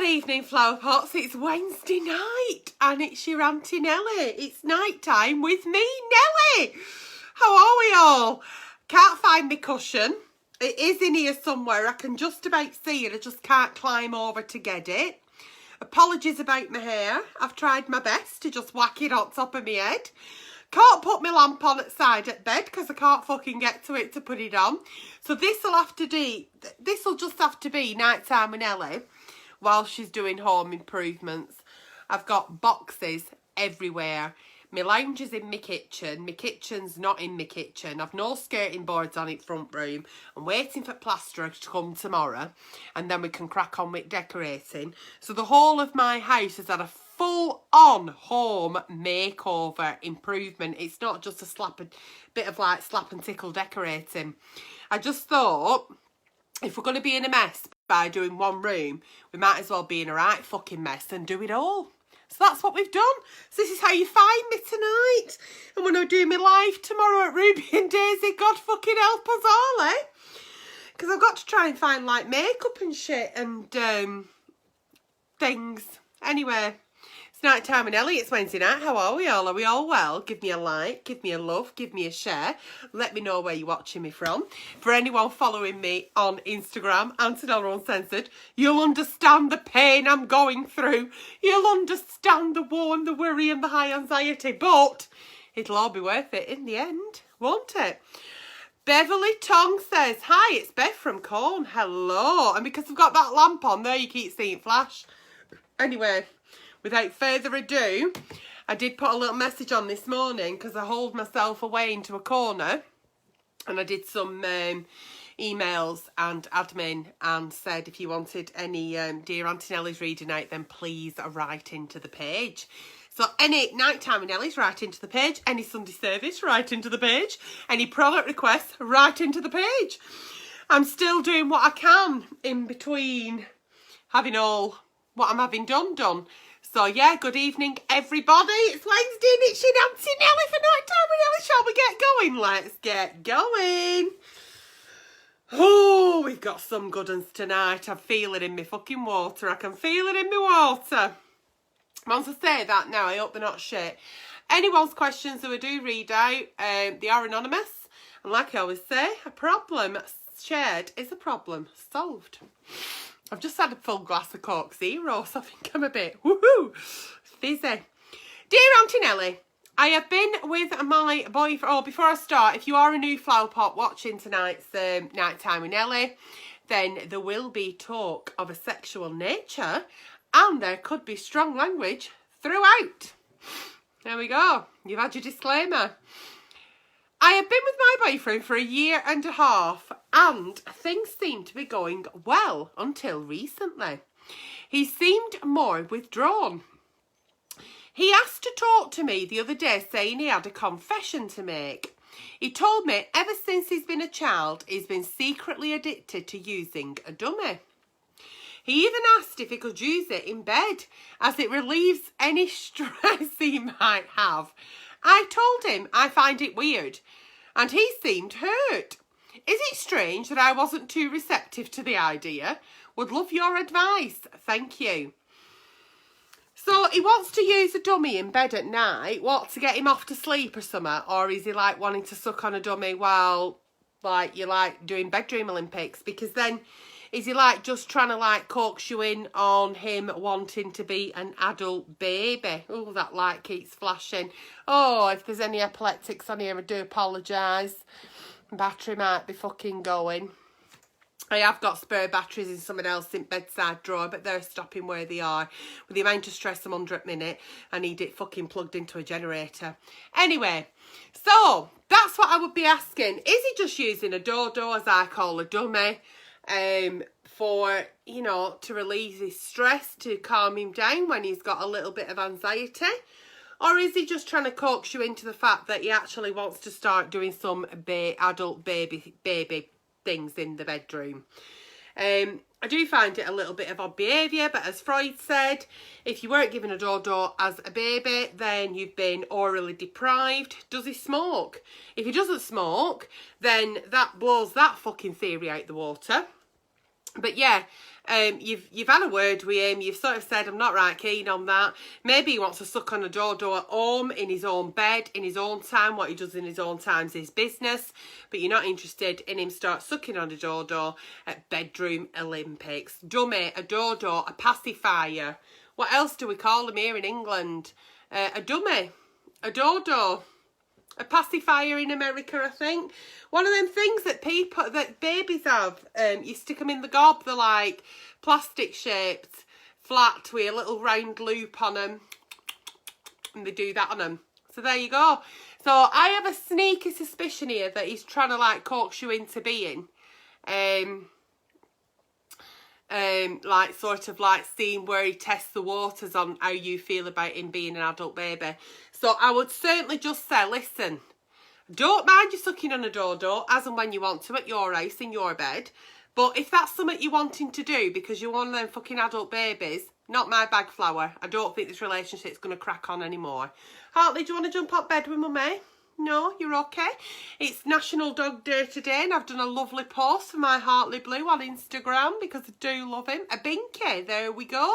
Good evening, flower pots. It's Wednesday night and it's your Auntie Nelly. It's night time with me, Nelly. How are we all? Can't find my cushion. It is in here somewhere. I can just about see it. I just can't climb over to get it. Apologies about my hair. I've tried my best to just whack it on top of my head. Can't put my lamp on at the side at bed because I can't fucking get to it to put it on. So this'll just have to be nighttime with Nelly while she's doing home improvements. I've got boxes everywhere. My lounge is in my kitchen. My kitchen's not in my kitchen. I've no skirting boards on it front room. I'm waiting for plasterer to come tomorrow and then we can crack on with decorating. So the whole of my house has had a full-on home makeover improvement. It's not just a bit of like slap and tickle decorating. I just thought, if we're going to be in a mess by doing one room, we might as well be in a right fucking mess and do it all. So that's what we've done. So this is how you find me tonight. And when I do my live tomorrow at Ruby and Daisy, God fucking help us all, eh? Because I've got to try and find like makeup and shit and things. Anyway, it's night time with Nelly. It's Wednesday night. How are we all? Are we all well? Give me a like, give me a love, give me a share. Let me know where you're watching me from. For anyone following me on Instagram, Antonella Uncensored, you'll understand the pain I'm going through. You'll understand the woe and the worry and the high anxiety. But it'll all be worth it in the end, won't it? Beverly Tong says, hi, it's Bev from Corn. Hello. And because I've got that lamp on there, you keep seeing flash. Anyway, without further ado, I did put a little message on this morning because I hauled myself away into a corner and I did some emails and admin and said if you wanted any Dear Auntie Nelly's reading out, then please write into the page. So any nighttime with Nelly's, write into the page. Any Sunday service, write into the page. Any product requests, write into the page. I'm still doing what I can in between having all what I'm having done. So yeah, good evening everybody. It's Wednesday and it's your Auntie Nelly for nighttime with Nelly. Shall we get going? Let's get going. Oh, we've got some good ones tonight. I feel it in my fucking water. I can feel it in my water. Once I say that now, I hope they're not shit. Anyone's questions who I do read out, they are anonymous. And like I always say, a problem shared is a problem solved. I've just had a full glass of Coke Zero, so I think I'm a bit woohoo fizzy. Dear Auntie Nelly, I have been with my boyfriend. Oh, before I start, if you are a new flower pot watching tonight's Nighttime with Nelly, then there will be talk of a sexual nature and there could be strong language throughout. There we go. You've had your disclaimer. I have been with my boyfriend for 1.5 years and things seem to be going well until recently. He seemed more withdrawn. He asked to talk to me the other day saying he had a confession to make. He told me ever since he's been a child, he's been secretly addicted to using a dummy. He even asked if he could use it in bed as it relieves any stress he might have. I told him I find it weird and he seemed hurt. Is it strange that I wasn't too receptive to the idea? Would love your advice. Thank you. So he wants to use a dummy in bed at night. What, to get him off to sleep or something? Or is he like wanting to suck on a dummy while like you're like doing bedroom Olympics? Because then is he like just trying to like coax you in on him wanting to be an adult baby? Oh, that light keeps flashing. Oh, if there's any epileptics on here, I do apologise. Battery might be fucking going. I have got spare batteries in someone else's bedside drawer, but they're stopping where they are. With the amount of stress I'm under at minute, I need it fucking plugged into a generator. Anyway, so that's what I would be asking. Is he just using a dodo, as I call a dummy, for, you know, to relieve his stress, to calm him down when he's got a little bit of anxiety? Or is he just trying to coax you into the fact that he actually wants to start doing some adult baby things in the bedroom? I do find it a little bit of odd behaviour, but as Freud said, if you weren't given a dodo as a baby, then you've been orally deprived. Does he smoke? If he doesn't smoke, then that blows that fucking theory out the water. But yeah, you've had a word with him. You've sort of said, I'm not right keen on that. Maybe he wants to suck on a dodo at home, in his own bed, in his own time. What he does in his own time is his business. But you're not interested in him start sucking on a dodo at bedroom Olympics. Dummy, a dodo, a pacifier. What else do we call them here in England? A dummy, a dodo. A pacifier in America, I think. One of them things that babies have. You stick them in the gob. They're like plastic shaped, flat with a little round loop on them, and they do that on them. So there you go. So I have a sneaky suspicion here that he's trying to like coax you into being, like sort of like seeing where he tests the waters on how you feel about him being an adult baby. So I would certainly just say, listen, don't mind you sucking on a dodo as and when you want to at your house, in your bed. But if that's something you're wanting to do because you're one of them fucking adult babies, not my bag, flower. I don't think this relationship's going to crack on anymore. Hartley, do you want to jump on bed with mummy? No, you're okay. It's National Dog Day today, and I've done a lovely post for my Hartley Blue on Instagram because I do love him. A binky, there we go.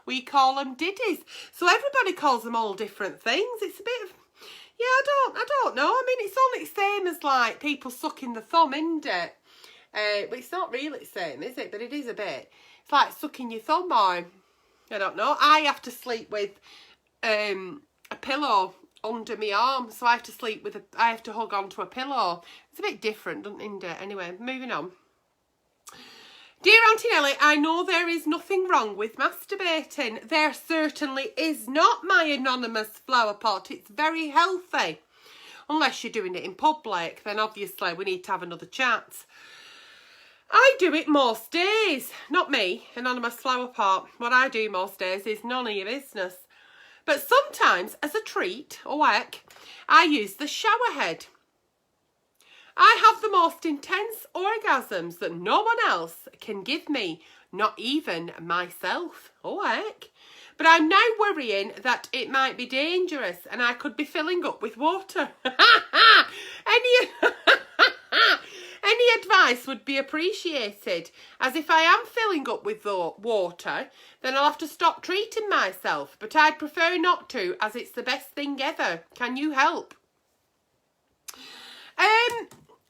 We call them diddies. So everybody calls them all different things. It's a bit of, yeah, I don't know. I mean, it's only the same as like people sucking the thumb, isn't it? But it's not really the same, is it? But it is a bit. It's like sucking your thumb, or I don't know. I have to sleep with a pillow under my arm, so I have to sleep with I have to hug onto a pillow. It's a bit different, isn't it? Anyway, moving on. Dear Auntie Nelly, I know there is nothing wrong with masturbating. There certainly is not, my anonymous flower pot. It's very healthy. Unless you're doing it in public, then obviously we need to have another chat. I do it most days. Not me, anonymous flower pot. What I do most days is none of your business. But sometimes, as a treat, or whack, I use the shower head. I have the most intense orgasms that no one else can give me, not even myself. Oh heck. But I'm now worrying that it might be dangerous and I could be filling up with water. Any advice would be appreciated, as if I am filling up with water, then I'll have to stop treating myself, but I'd prefer not to, as it's the best thing ever. Can you help?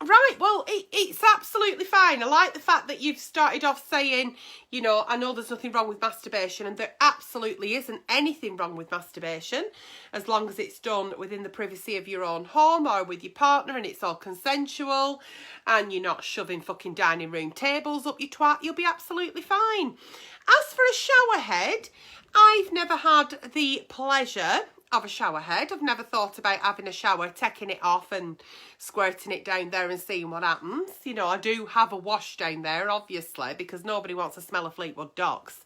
Right, well, it's absolutely fine. I like the fact that you've started off saying, you know, I know there's nothing wrong with masturbation, and there absolutely isn't anything wrong with masturbation, as long as it's done within the privacy of your own home or with your partner and it's all consensual and you're not shoving fucking dining room tables up your twat, you'll be absolutely fine. As for a shower head, I've never had the pleasure of a shower head. I've never thought about having a shower, taking it off and squirting it down there and seeing what happens. You know, I do have a wash down there, obviously, because nobody wants to smell of Fleetwood Docks.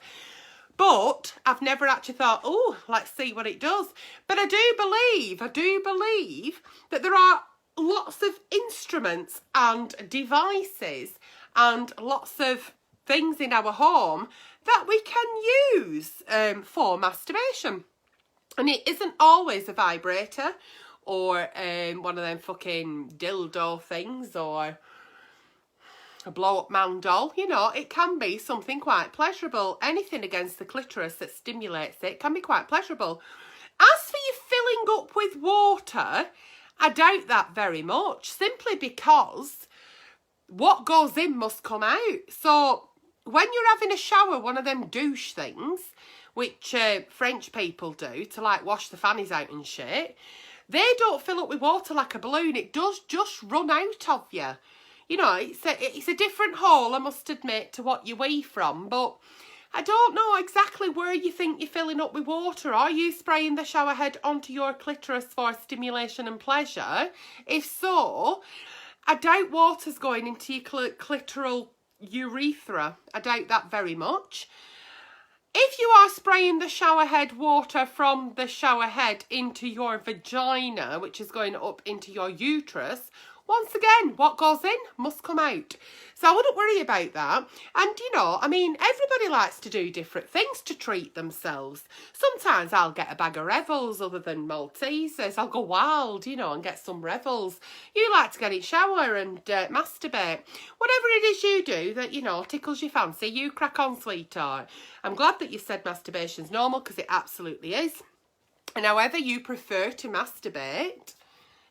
But I've never actually thought, oh, let's see what it does. But I do believe that there are lots of instruments and devices and lots of things in our home that we can use for masturbation. And it isn't always a vibrator or one of them fucking dildo things or a blow-up man doll. You know, it can be something quite pleasurable. Anything against the clitoris that stimulates it can be quite pleasurable. As for you filling up with water, I doubt that very much, simply because what goes in must come out. So when you're having a shower, one of them douche things, which French people do to like wash the fannies out and shit, they don't fill up with water like a balloon. It does just run out of you. You know, it's a different hole, I must admit, to what you wee from, but I don't know exactly where you think you're filling up with water. Are you spraying the shower head onto your clitoris for stimulation and pleasure? If so, I doubt water's going into your clitoral urethra. I doubt that very much. If you are spraying the shower head water from the shower head into your vagina, which is going up into your uterus, once again, what goes in must come out. So I wouldn't worry about that. And, you know, I mean, everybody likes to do different things to treat themselves. Sometimes I'll get a bag of Revels other than Maltesers. I'll go wild, you know, and get some Revels. You like to get in shower and masturbate. Whatever it is you do that, you know, tickles your fancy, you crack on, sweetheart. I'm glad that you said masturbation's normal, because it absolutely is. And however you prefer to masturbate,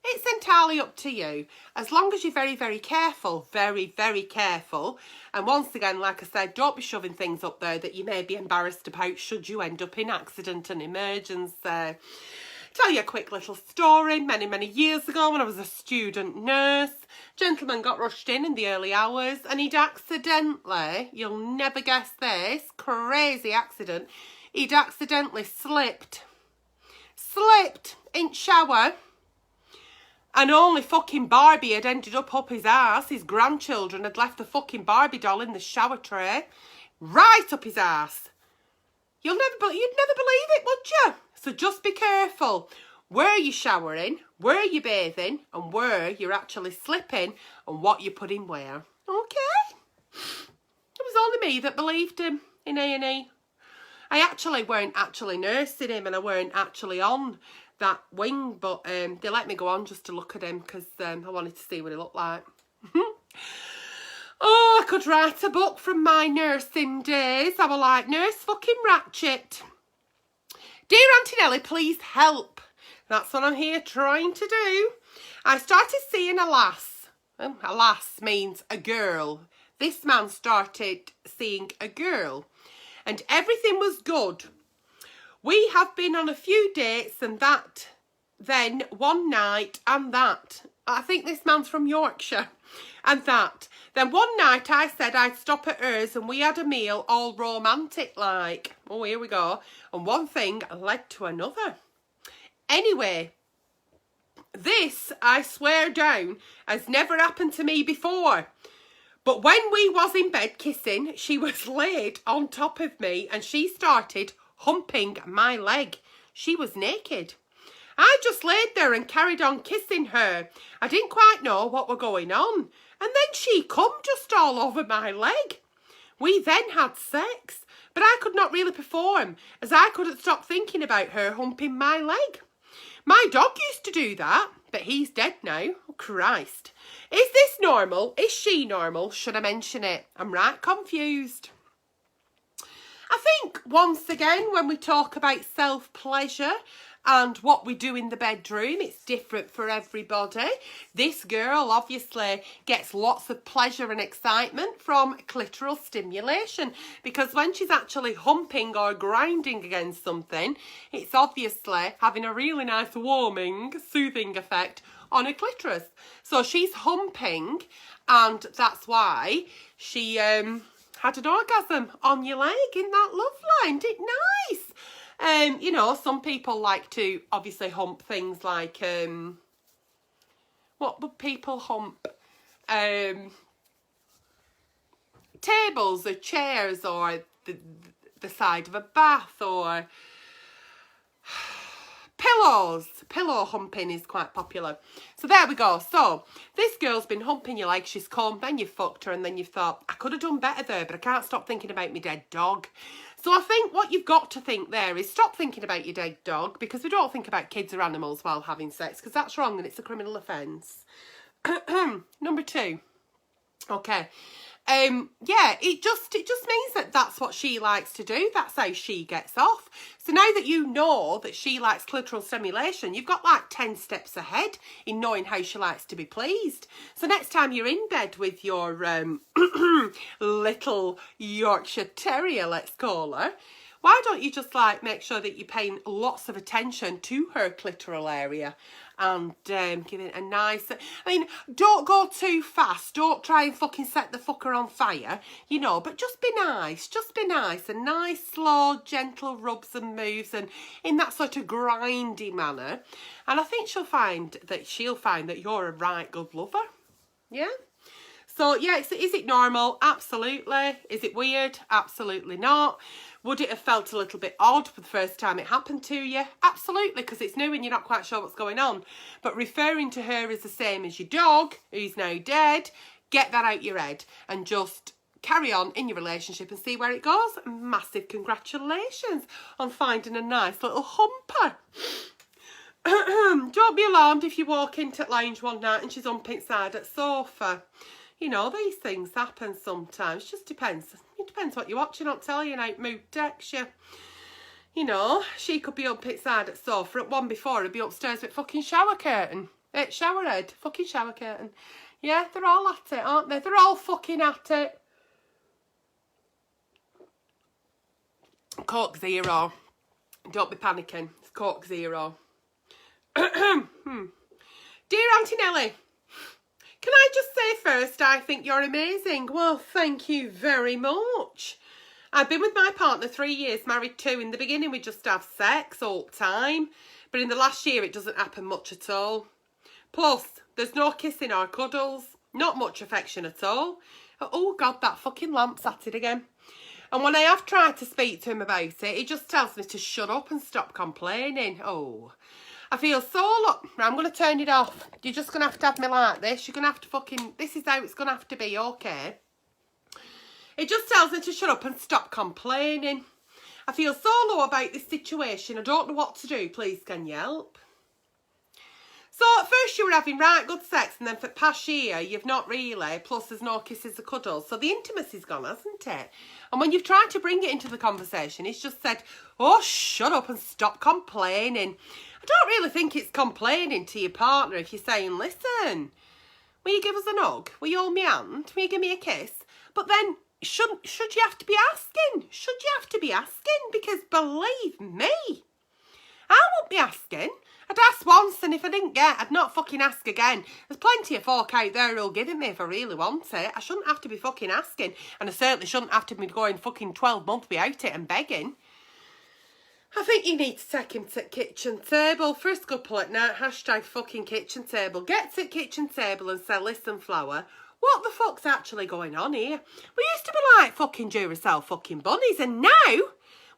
it's entirely up to you. As long as you're very, very careful, very, very careful. And once again, like I said, don't be shoving things up there that you may be embarrassed about should you end up in accident and emergency. Tell you a quick little story. Many, many years ago when I was a student nurse, gentleman got rushed in the early hours and he'd accidentally, you'll never guess this, crazy accident, he'd accidentally slipped in shower, and only fucking Barbie had ended up his ass. His grandchildren had left the fucking Barbie doll in the shower tray, right up his ass. You'd never believe it, would you? So just be careful where you're showering, where you're bathing, and where you're actually slipping, and what you're putting where. Okay? It was only me that believed him in A&E. I actually weren't actually nursing him, and I weren't actually on that wing, but they let me go on just to look at him, because I wanted to see what he looked like. Oh, I could write a book from my nursing days. I was like, Nurse fucking Ratchet. Dear Auntie Nelly, please help. That's what I'm here trying to do. I started seeing a lass. A lass means a girl. This man started seeing a girl, and everything was good. We have been on a few dates and that, then one night and that. I think this man's from Yorkshire. And that. Then one night I said I'd stop at hers and we had a meal all romantic like. Oh, here we go. And one thing led to another. Anyway, this, I swear down, has never happened to me before. But when we was in bed kissing, she was laid on top of me and she started humping my leg. She was naked. I just laid there and carried on kissing her. I didn't quite know what were going on. And then she come just all over my leg. We then had sex, but I could not really perform as I couldn't stop thinking about her humping my leg. My dog used to do that, but he's dead now. Oh, Christ. Is this normal? Is she normal? Should I mention it? I'm right confused. I think, once again, when we talk about self-pleasure and what we do in the bedroom, it's different for everybody. This girl obviously gets lots of pleasure and excitement from clitoral stimulation, because when she's actually humping or grinding against something, it's obviously having a really nice warming, soothing effect on her clitoris. So she's humping, and that's why she had an orgasm on your leg. Isn't that lovely? Isn't it nice? You know, some people like to obviously hump things like, what would people hump? Tables or chairs, or the side of a bath, or pillows. Pillow humping is quite popular. So there we go. So this girl's been humping your leg, she's come, then you fucked her, and then you thought, I could have done better there, but I can't stop thinking about my dead dog. So I think what you've got to think there is stop thinking about your dead dog, because we don't think about kids or animals while having sex, because that's wrong and it's a criminal offence. Number 2. Okay. Yeah, it just means that that's what she likes to do. That's how she gets off. So now that you know that she likes clitoral stimulation, you've got like 10 steps ahead in knowing how she likes to be pleased. So next time you're in bed with your little Yorkshire Terrier, let's call her, why don't you just like make sure that you're paying lots of attention to her clitoral area and give it a nice, I mean, don't go too fast. Don't try and fucking set the fucker on fire, you know, but just be nice. Just be nice. A nice, slow, gentle rubs and moves, and in that sort of grindy manner. And I think she'll find that you're a right good lover. Yeah? So, yeah, is it normal? Absolutely. Is it weird? Absolutely not. Would it have felt a little bit odd for the first time it happened to you? Absolutely, because it's new and you're not quite sure what's going on. But referring to her as the same as your dog, who's now dead, get that out your head and just carry on in your relationship and see where it goes. Massive congratulations on finding a nice little humper. Don't be alarmed if you walk into lounge one night and she's humping side at sofa. You know, these things happen sometimes. Just depends. It depends what you're watching on telly and how mood takes you. You know, she could be humping side at sofa at one before and be upstairs with fucking shower curtain. Shower head. Fucking shower curtain. Yeah, they're all at it, aren't they? They're all fucking at it. Coke Zero. Don't be panicking. It's Coke Zero. Dear Auntie Nelly, can I just say first, I think you're amazing. Well, thank you very much. I've been with my partner 3 years, married 2. In the beginning, we just have sex all the time. But in the last year, it doesn't happen much at all. Plus, there's no kissing or cuddles. Not much affection at all. Oh, God, that fucking lamp's at it again. And when I have tried to speak to him about it, he just tells me to shut up and stop complaining. Oh, I feel so... Look, I'm going to turn it off. You're just going to have me like this. You're going to have to fucking... This is how it's going to have to be, okay? It just tells me to shut up and stop complaining. I feel so low about this situation. I don't know what to do. Please, can you help? So, at first you were having right good sex, and then for the past year, you've not really, plus there's no kisses or cuddles. So the intimacy's gone, hasn't it? And when you've tried to bring it into the conversation, it's just said, oh, shut up and stop complaining. I don't really think it's complaining to your partner if you're saying, listen, will you give us a hug? Will you hold me hand? Will you give me a kiss? But then, should you have to be asking? Should you have to be asking? Because believe me, I won't be asking. I'd ask once, and if I didn't get, I'd not fucking ask again. There's plenty of folk out there who'll give it me if I really want it. I shouldn't have to be fucking asking, and I certainly shouldn't have to be going fucking 12 months without it and begging. I think you need to take him to the kitchen table. First couple at night, hashtag fucking kitchen table. Get to the kitchen table and say, listen, Flower, what the fuck's actually going on here? We used to be like fucking Duracell fucking bunnies, and now... well,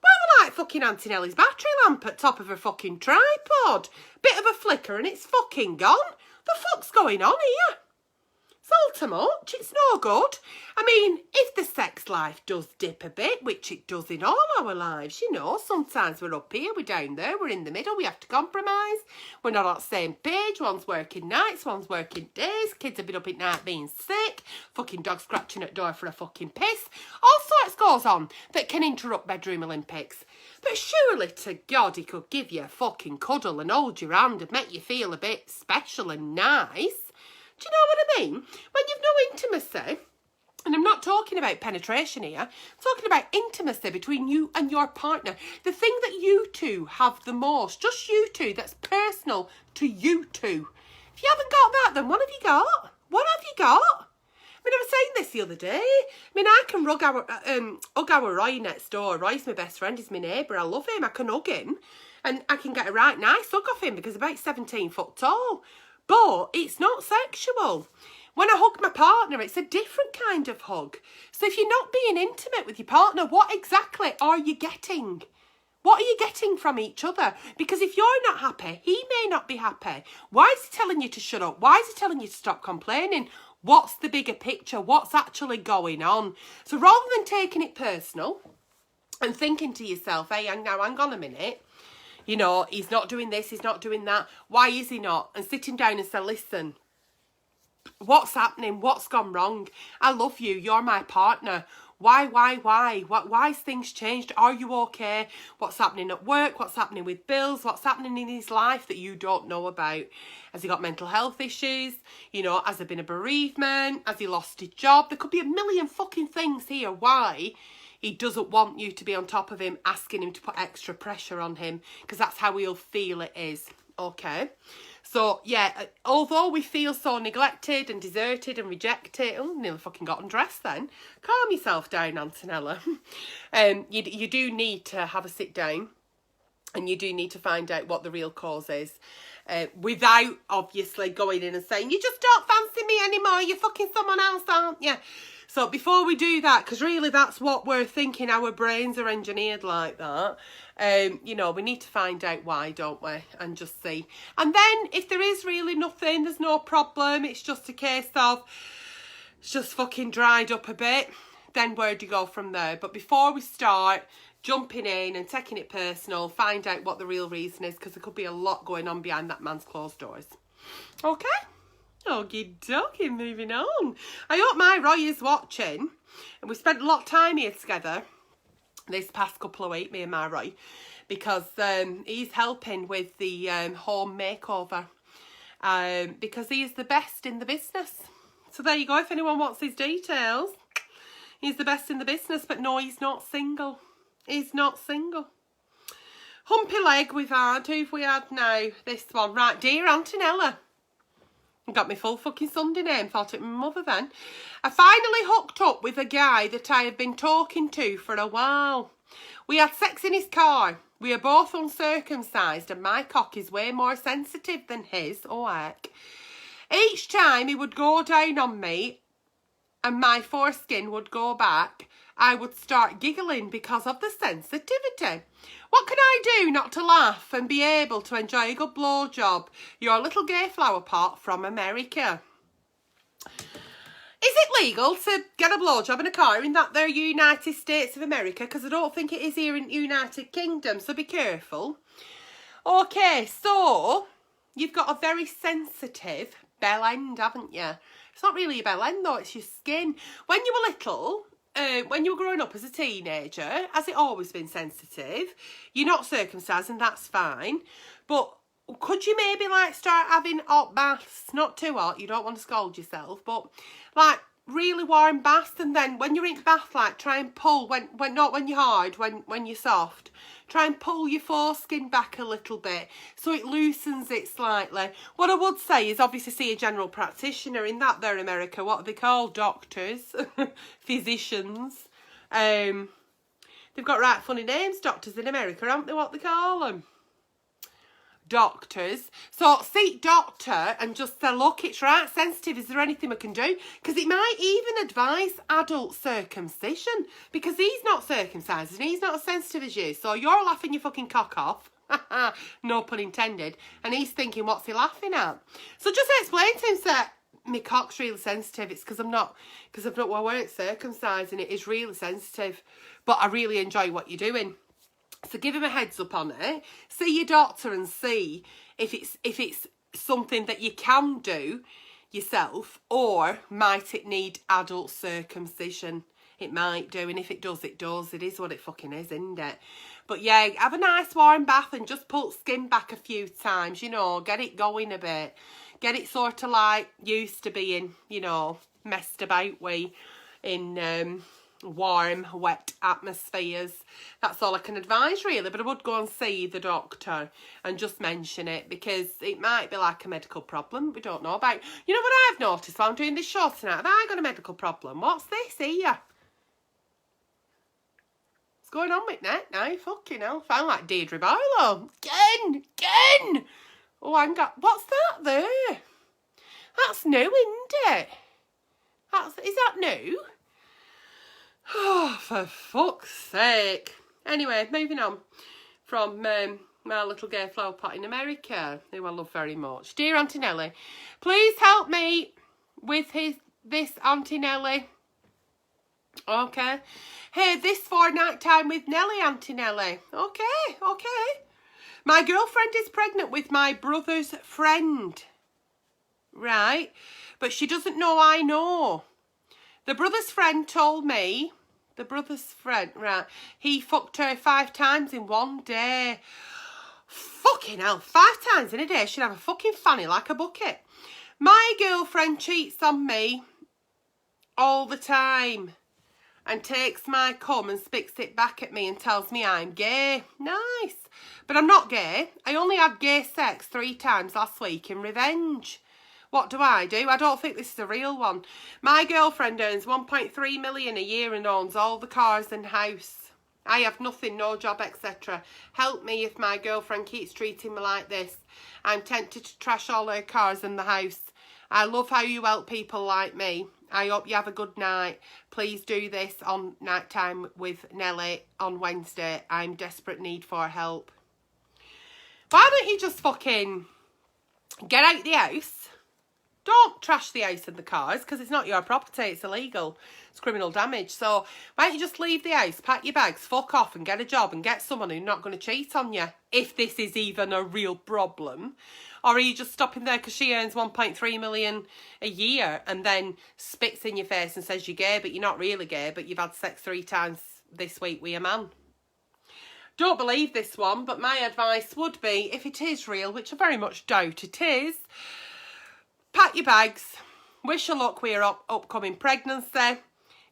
we're like fucking Auntie Nelly's battery lamp at top of her fucking tripod. Bit of a flicker and it's fucking gone. The fuck's going on here? It's all too much. It's no good. I mean, if the sex life does dip a bit, which it does in all our lives, you know, sometimes we're up here, we're down there, we're in the middle, we have to compromise. We're not on the same page. One's working nights, one's working days. Kids have been up at night being sick. Fucking dog scratching at door for a fucking piss. All sorts goes on that can interrupt bedroom Olympics. But surely to God he could give you a fucking cuddle and hold your hand and make you feel a bit special and nice. Do you know what I mean? When you've no intimacy, and I'm not talking about penetration here, I'm talking about intimacy between you and your partner. The thing that you two have the most, just you two, that's personal to you two. If you haven't got that, then what have you got? What have you got? I mean, I was saying this the other day. I mean, I can hug our Roy next door. Roy's my best friend, he's my neighbour. I love him. I can hug him. And I can get a right nice hug off him because he's about 17 foot tall. But it's not sexual. When I hug my partner, it's a different kind of hug. So if you're not being intimate with your partner, what exactly are you getting? What are you getting from each other? Because if you're not happy, he may not be happy. Why is he telling you to shut up? Why is he telling you to stop complaining? What's the bigger picture? What's actually going on? So rather than taking it personal and thinking to yourself, hey, now hang on a minute. You know, he's not doing this, he's not doing that. Why is he not? And sitting down and say, listen, what's happening? What's gone wrong? I love you. You're my partner. Why? Why's things changed? Are you okay? What's happening at work? What's happening with bills? What's happening in his life that you don't know about? Has he got mental health issues? You know, has there been a bereavement? Has he lost his job? There could be a million fucking things here. Why? He doesn't want you to be on top of him, asking him to put extra pressure on him, because that's how he'll feel it is. Okay? So, yeah, although we feel so neglected and deserted and rejected... Oh, nearly fucking got undressed then. Calm yourself down, Antonella. You do need to have a sit down, and you do need to find out what the real cause is. without obviously going in and saying, you just don't fancy me anymore, you're fucking someone else, aren't you? So before we do that, because really that's what we're thinking, our brains are engineered like that, you know, we need to find out why, don't we? And just see. And then if there is really nothing, there's no problem, it's just a case of, it's just fucking dried up a bit, then where do you go from there? But before we start jumping in and taking it personal, find out what the real reason is, because there could be a lot going on behind that man's closed doors. Okay? Okie dokie, moving on. I hope my Roy is watching. And we spent a lot of time here together this past couple of weeks, me and my Roy, because he's helping with the home makeover. Because he is the best in the business. So there you go, if anyone wants his details. He's the best in the business, but no, he's not single. He's not single. Humpy leg we've had. Who've we had now? This one. Right, dear Auntie Nelly. Got my full fucking Sunday name. Thought it was my mother then. I finally hooked up with a guy that I have been talking to for a while. We had sex in his car. We are both uncircumcised and my cock is way more sensitive than his. Oh, heck. Each time he would go down on me and my foreskin would go back, I would start giggling because of the sensitivity. What can I do not to laugh and be able to enjoy a good blowjob? Your little gay flower pot from America. Is it legal to get a blowjob in a car in that they're United States of America? Because I don't think it is here in United Kingdom, so be careful. Okay, so you've got a very sensitive bell end, haven't you? It's not really a bell end though, it's your skin. When you were little, when you were growing up as a teenager, has it always been sensitive? You're not circumcised and that's fine. But could you maybe like start having hot baths? Not too hot, you don't want to scald yourself, but like really warm baths, and then when you're in bath, like try and pull, not when you're hard, when you're soft, try and pull your foreskin back a little bit so it loosens it slightly. What I would say is obviously see a general practitioner in that there America. What are they called? Doctors, physicians. They've got right funny names, doctors in America, haven't they? What they call them? Doctors. So seek doctor and just say, look, it's right sensitive, is there anything we can do? Because it might even advise adult circumcision, because he's not circumcised and he's not as sensitive as you, so you're laughing your fucking cock off, no pun intended, and he's thinking, what's he laughing at? So just explain to him that my cock's really sensitive, it's because I weren't circumcised and it is really sensitive, but I really enjoy what you're doing. So give him a heads up on it. See your doctor and see if it's something that you can do yourself, or might it need adult circumcision. It might do, and if it does, it does. It is what it fucking is, isn't it? But yeah, have a nice warm bath and just pull skin back a few times, you know, get it going a bit. Get it sort of like used to being, you know, messed about with in warm, wet atmospheres. That's all I can advise really, but I would go and see the doctor and just mention it, because it might be like a medical problem we don't know about. You know what I've noticed while I'm doing this show tonight? Have I got a medical problem? What's this here? What's going on with that now? Fucking hell, I sound like Deirdre Barlow. Again! Oh, I got, what's that there? That's new, isn't it? Is that new? Oh, for fuck's sake. Anyway, moving on from my little gay flower pot in America, who I love very much. Dear Auntie Nelly, please help me with this Auntie Nelly. Okay. Hey, this for Nighttime with Nelly, Auntie Nelly. Okay. My girlfriend is pregnant with my brother's friend. Right. But she doesn't know I know. The brother's friend told me, right, he fucked her 5 times in one day. Fucking hell, 5 times in a day? She'd have a fucking fanny like a bucket. My girlfriend cheats on me all the time and takes my cum and spits it back at me and tells me I'm gay. Nice. But I'm not gay. I only had gay sex 3 times last week in revenge. What do? I don't think this is a real one. My girlfriend earns 1.3 million a year and owns all the cars and house. I have nothing, no job, etc. Help me if my girlfriend keeps treating me like this. I'm tempted to trash all her cars in the house. I love how you help people like me. I hope you have a good night. Please do this on Nighttime with Nelly on Wednesday. I'm desperate need for help. Why don't you just fucking get out the house? Don't trash the house and the cars, because it's not your property, it's illegal. It's criminal damage. So why don't you just leave the house, pack your bags, fuck off and get a job and get someone who's not going to cheat on you, if this is even a real problem. Or are you just stopping there because she earns 1.3 million a year and then spits in your face and says you're gay, but you're not really gay, but you've had sex 3 times this week with a man? Don't believe this one, but my advice would be, if it is real, which I very much doubt it is, pack your bags, wish her luck with your upcoming pregnancy,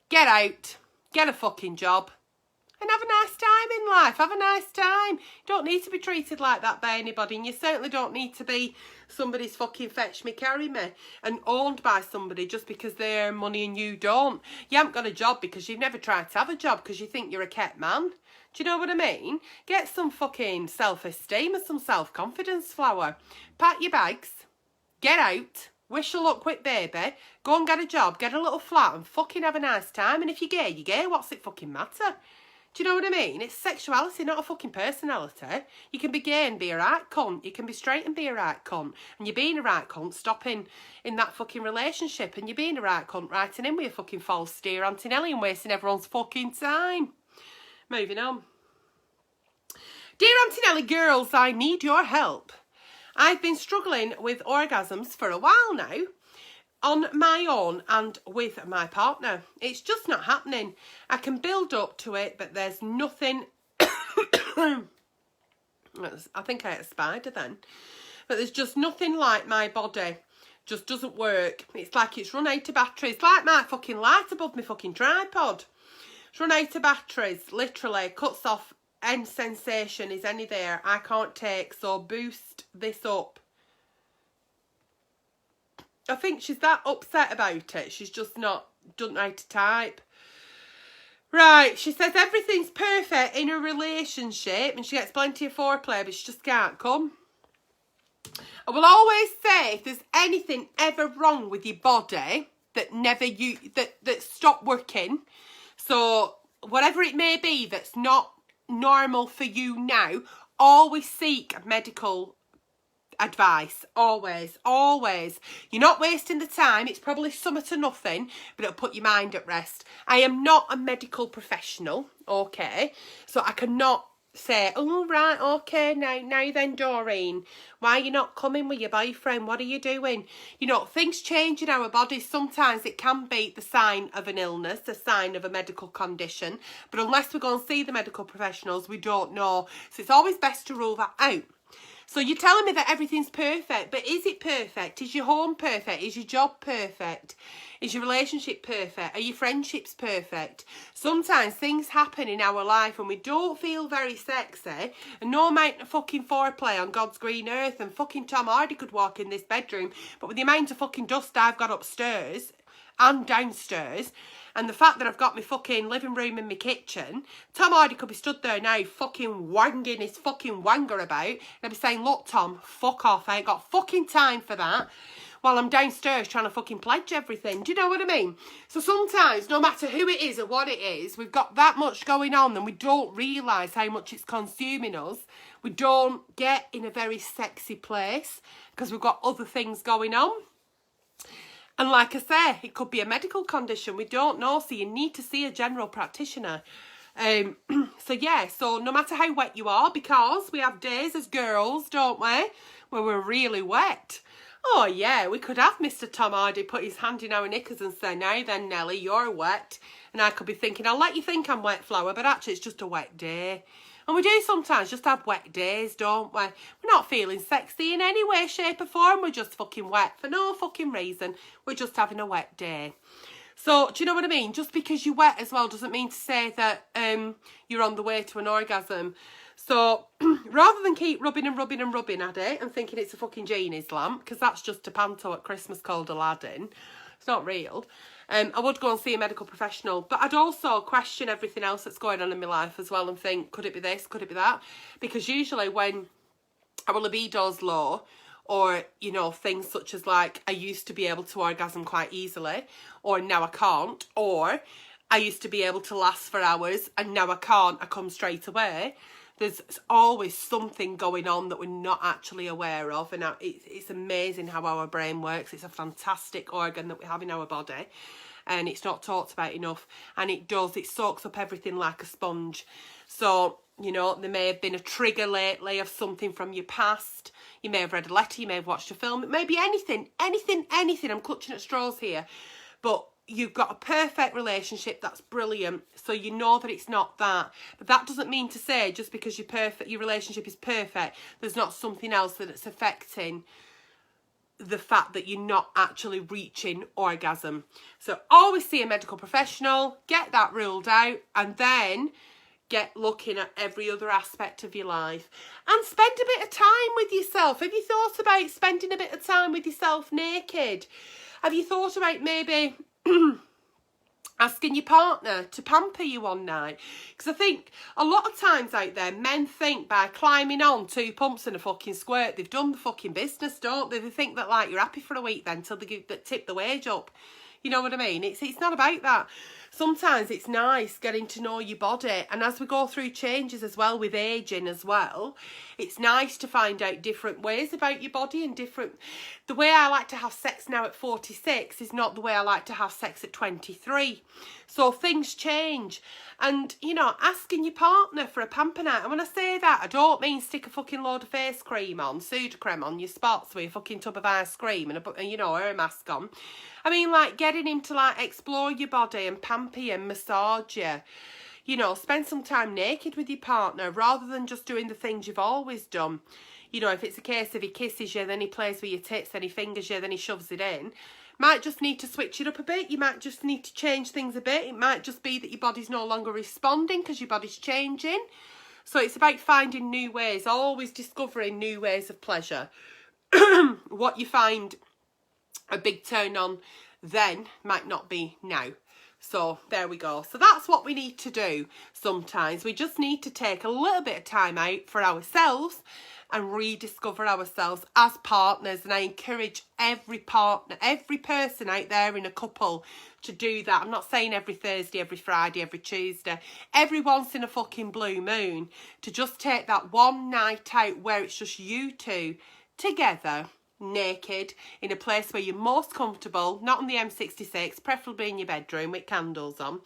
get out, get a fucking job, and have a nice time in life. Have a nice time. You don't need to be treated like that by anybody, and you certainly don't need to be somebody's fucking fetch me, carry me, and owned by somebody just because they earn money and you don't. You haven't got a job because you've never tried to have a job because you think you're a kept man. Do you know what I mean? Get some fucking self-esteem and some self-confidence, flower. Pack your bags, get out, wish her luck with baby, go and get a job, get a little flat and fucking have a nice time. And if you're gay, you're gay. What's it fucking matter? Do you know what I mean? It's sexuality, not a fucking personality. You can be gay and be a right cunt. You can be straight and be a right cunt. And you're being a right cunt, stopping in that fucking relationship. And you're being a right cunt, writing in with a fucking false steer, Auntie Nelly, and wasting everyone's fucking time. Moving on. Dear Auntie Nelly, girls, I need your help. I've been struggling with orgasms for a while now, on my own and with my partner. It's just not happening. I can build up to it, but there's nothing... I think I had a spider then. But there's just nothing like my body. Just doesn't work. It's like it's run out of batteries. It's like my fucking light above my fucking tripod. It's run out of batteries, literally. Cuts off. End sensation is any there. I can't take, so boost this up. I think she's that upset about it. She's just doesn't know how to type. Right, she says everything's perfect in a relationship and she gets plenty of foreplay, but she just can't come. I will always say, if there's anything ever wrong with your body that stop working, so whatever it may be that's not normal for you now, always seek medical advice. Always. You're not wasting the time. It's probably something to nothing, but it'll put your mind at rest. I am not a medical professional, okay? So I cannot say, oh, right, okay, now then, Doreen, why are you not coming with your boyfriend? What are you doing? You know, things change in our bodies. Sometimes it can be the sign of an illness, a sign of a medical condition. But unless we go and see the medical professionals, we don't know. So it's always best to rule that out. So you're telling me that everything's perfect, but is it perfect? Is your home perfect? Is your job perfect? Is your relationship perfect? Are your friendships perfect? Sometimes things happen in our life and we don't feel very sexy, and no amount of fucking foreplay on God's green earth, and fucking Tom Hardy could walk in this bedroom, but with the amount of fucking dust I've got upstairs and downstairs, and the fact that I've got my fucking living room and my kitchen, Tom Hardy could be stood there now fucking wanging his fucking wanger about, and I'd be saying, look Tom, fuck off, I ain't got fucking time for that, while I'm downstairs trying to fucking pledge everything. Do you know what I mean? So sometimes, no matter who it is or what it is, we've got that much going on and we don't realise how much it's consuming us. We don't get in a very sexy place because we've got other things going on. And like I say, it could be a medical condition. We don't know, so you need to see a general practitioner. So yeah, so no matter how wet you are, because we have days as girls, don't we, where we're really wet. Oh yeah, we could have Mr. Tom Hardy put his hand in our knickers and say, now then Nelly, you're wet. And I could be thinking, I'll let you think I'm wet, flower, but actually it's just a wet day. And we do sometimes just have wet days, don't we? We're not feeling sexy in any way, shape or form. We're just fucking wet for no fucking reason. We're just having a wet day. So, do you know what I mean? Just because you're wet as well doesn't mean to say that you're on the way to an orgasm. So, rather than keep rubbing at it and thinking it's a fucking genie's lamp, because that's just a panto at Christmas called Aladdin. It's not real. I would go and see a medical professional, but I'd also question everything else that's going on in my life as well and think, could it be this, could it be that? Because usually when our libido's low, or, you know, things such as like, I used to be able to orgasm quite easily, or now I can't, or I used to be able to last for hours and now I can't, I come straight away. There's always something going on that we're not actually aware of, and it's amazing how our brain works. It's a fantastic organ that we have in our body, and it's not talked about enough, and it soaks up everything like a sponge. So, you know, there may have been a trigger lately of something from your past. You may have read a letter, you may have watched a film, it may be anything. I'm clutching at straws here, but you've got a perfect relationship, that's brilliant, so you know that it's not that. But that doesn't mean to say just because your relationship is perfect, there's not something else that's affecting the fact that you're not actually reaching orgasm. So always see a medical professional, get that ruled out, and then get looking at every other aspect of your life. And spend a bit of time with yourself. Have you thought about spending a bit of time with yourself naked? Have you thought about maybe asking your partner to pamper you one night? Because I think a lot of times out there, men think by climbing on 2 pumps and a fucking squirt, they've done the fucking business, don't they? They think that, like, you're happy for a week then till they tip the wage up. You know what I mean? It's not about that. Sometimes it's nice getting to know your body, and as we go through changes as well with ageing as well, it's nice to find out different ways about your body and different. The way I like to have sex now at 46 is not the way I like to have sex at 23. So things change, and you know, asking your partner for a pamper night. And when I say that, I don't mean stick a fucking load of face cream on, Sudocrem on your spots with a fucking tub of ice cream and a, you know, a mask on. I mean, like, getting him to, like, explore your body and pamper you and massage you. You know, spend some time naked with your partner rather than just doing the things you've always done. You know, if it's a case of he kisses you, then he plays with your tits, then he fingers you, then he shoves it in. Might just need to switch it up a bit. You might just need to change things a bit. It might just be that your body's no longer responding because your body's changing. So it's about finding new ways, always discovering new ways of pleasure. What you find a big turn on then might not be now. So there we go. So that's what we need to do sometimes. We just need to take a little bit of time out for ourselves and rediscover ourselves as partners. And I encourage every partner, every person out there in a couple to do that. I'm not saying every Thursday, every Friday, every Tuesday, every once in a fucking blue moon, to just take that one night out where it's just you two together, naked, in a place where you're most comfortable, not on the M66, preferably in your bedroom with candles on,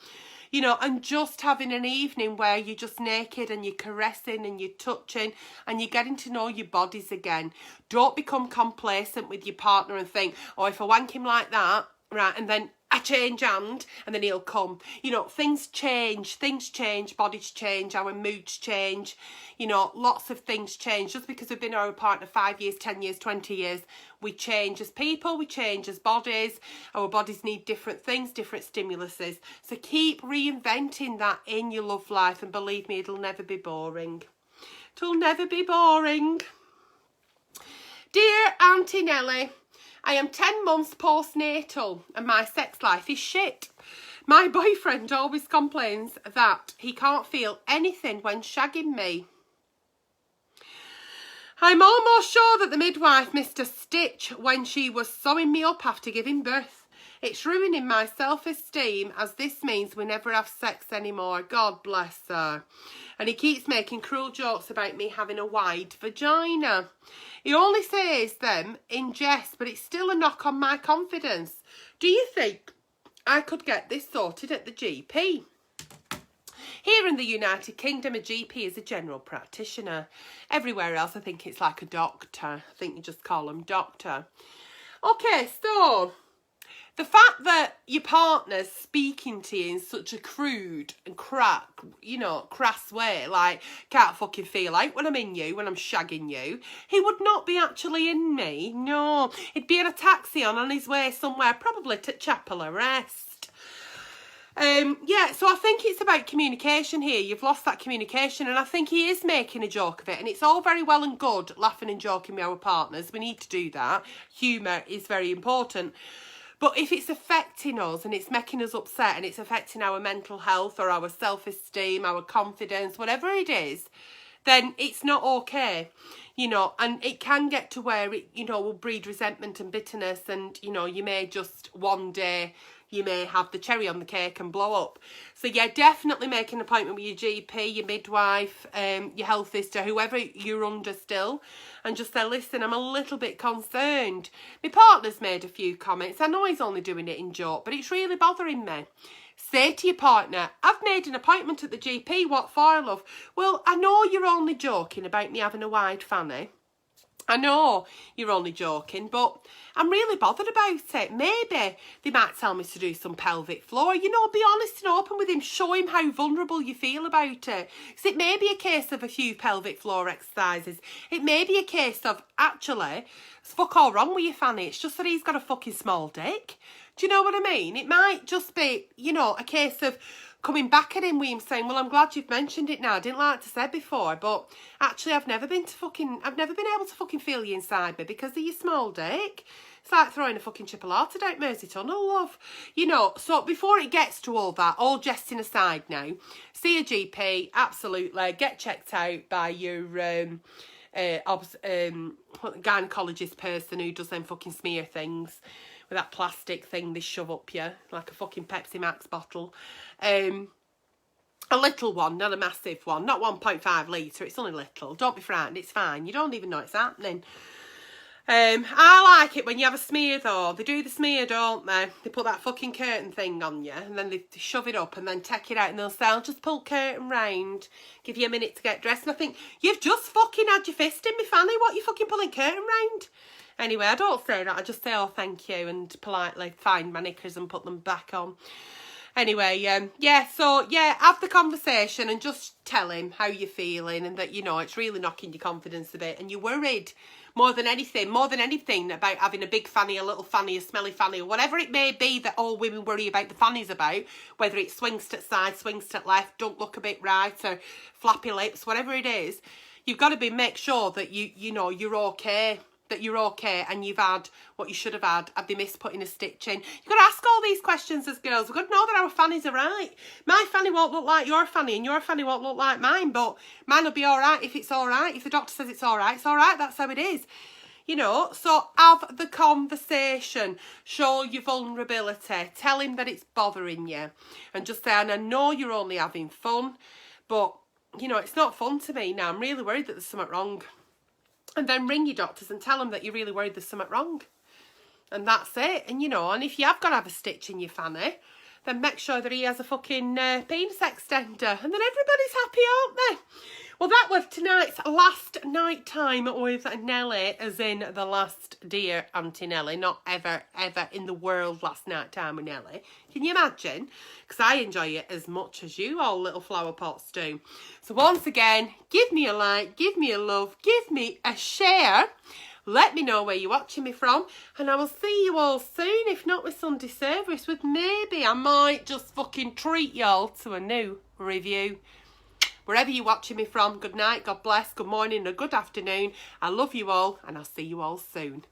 you know, and just having an evening where you're just naked and you're caressing and you're touching and you're getting to know your bodies again. Don't become complacent with your partner and think, oh, if I wank him like that, right, and then I change and then he'll come. You know, things change, bodies change, our moods change, you know, lots of things change. Just because we've been our partner 5 years, 10 years, 20 years, we change as people, we change as bodies. Our bodies need different things, different stimuluses. So keep reinventing that in your love life, and believe me, it'll never be boring. It'll never be boring. Dear Auntie Nelly, I am 10 months postnatal and my sex life is shit. My boyfriend always complains that he can't feel anything when shagging me. I'm almost sure that the midwife missed a stitch when she was sewing me up after giving birth. It's ruining my self-esteem, as this means we never have sex anymore. God bless her. And he keeps making cruel jokes about me having a wide vagina. He only says them in jest, but it's still a knock on my confidence. Do you think I could get this sorted at the GP? Here in the United Kingdom, a GP is a general practitioner. Everywhere else, I think it's like a doctor. I think you just call them doctor. Okay, so the fact that your partner's speaking to you in such a crude and crass way, like, can't fucking feel out when I'm in you, when I'm shagging you, he would not be actually in me, no. He'd be in a taxi on his way somewhere, probably to Chapel Arrest. Yeah, so I think it's about communication here. You've lost that communication, and I think he is making a joke of it, and it's all very well and good laughing and joking with our partners. We need to do that. Humour is very important. But if it's affecting us and it's making us upset and it's affecting our mental health or our self-esteem, our confidence, whatever it is, then it's not okay, you know, and it can get to where it, you know, will breed resentment and bitterness, and, you know, you may just one day, you may have the cherry on the cake and blow up. So yeah, definitely make an appointment with your GP, your midwife, your health visitor, whoever you're under still, and just say, listen, I'm a little bit concerned. My partner's made a few comments. I know he's only doing it in joke, but it's really bothering me. Say to your partner, I've made an appointment at the GP, what for, love? Well, I know you're only joking about me having a wide fanny. I know you're only joking, but I'm really bothered about it. Maybe they might tell me to do some pelvic floor. You know, be honest and open with him. Show him how vulnerable you feel about it. Because it may be a case of a few pelvic floor exercises. It may be a case of, actually, there's fuck all wrong with your fanny. It's just that he's got a fucking small dick. Do you know what I mean? It might just be, you know, a case of coming back at him with him saying, well, I'm glad you've mentioned it now. I didn't like to say before, but actually I've never been able to fucking feel you inside me because of your small dick. It's like throwing a fucking chipolata down Mersey Tunnel, love. You know, so before it gets to all that, all jesting aside now, see a GP, absolutely. Get checked out by your gynecologist person who does them fucking smear things with that plastic thing they shove up you, like a fucking Pepsi Max bottle. A little one, not a massive one, not 1.5 litre, it's only little. Don't be frightened, it's fine. You don't even know it's happening. I like it when you have a smear though. They do the smear, don't they? They put that fucking curtain thing on you and then they shove it up and then take it out and they'll say, I'll just pull curtain round, give you a minute to get dressed. And I think, you've just fucking had your fist in me fanny, what are you fucking pulling curtain round? Anyway, I don't say that, I just say, oh, thank you, and politely find my knickers and put them back on. Anyway, yeah, so, yeah, have the conversation and just tell him how you're feeling and that, you know, it's really knocking your confidence a bit and you're worried more than anything about having a big fanny, a little fanny, a smelly fanny, or whatever it may be that all women worry about the fannies about, whether it swings to the side, swings to the left, don't look a bit right, or flappy lips, whatever it is. You've got to make sure that you know, you're okay. That you're okay and you've had what you should have had. Have they missed putting a stitch in? You've got to ask all these questions as girls. We've got to know that our fannies are right. My fanny won't look like your fanny and your fanny won't look like mine, but mine will be all right if it's all right. If the doctor says it's all right, that's how it is. You know, so have the conversation. Show your vulnerability. Tell him that it's bothering you. And just say, and I know you're only having fun, but, you know, it's not fun to me now. I'm really worried that there's something wrong. And then ring your doctors and tell them that you're really worried there's something wrong. And that's it. And, you know, and if you have got to have a stitch in your fanny, then make sure that he has a fucking penis extender. And then everybody's happy, aren't they? Well, that was tonight's last night time with Nelly, as in the last dear Auntie Nelly. Not ever, ever in the world last night time with Nelly. Can you imagine? Because I enjoy it as much as you all little flower pots do. So once again, give me a like, give me a love, give me a share. Let me know where you're watching me from. And I will see you all soon, if not with Sunday service, with maybe I might just fucking treat y'all to a new review. Wherever you're watching me from, good night, God bless, good morning, or good afternoon. I love you all, and I'll see you all soon.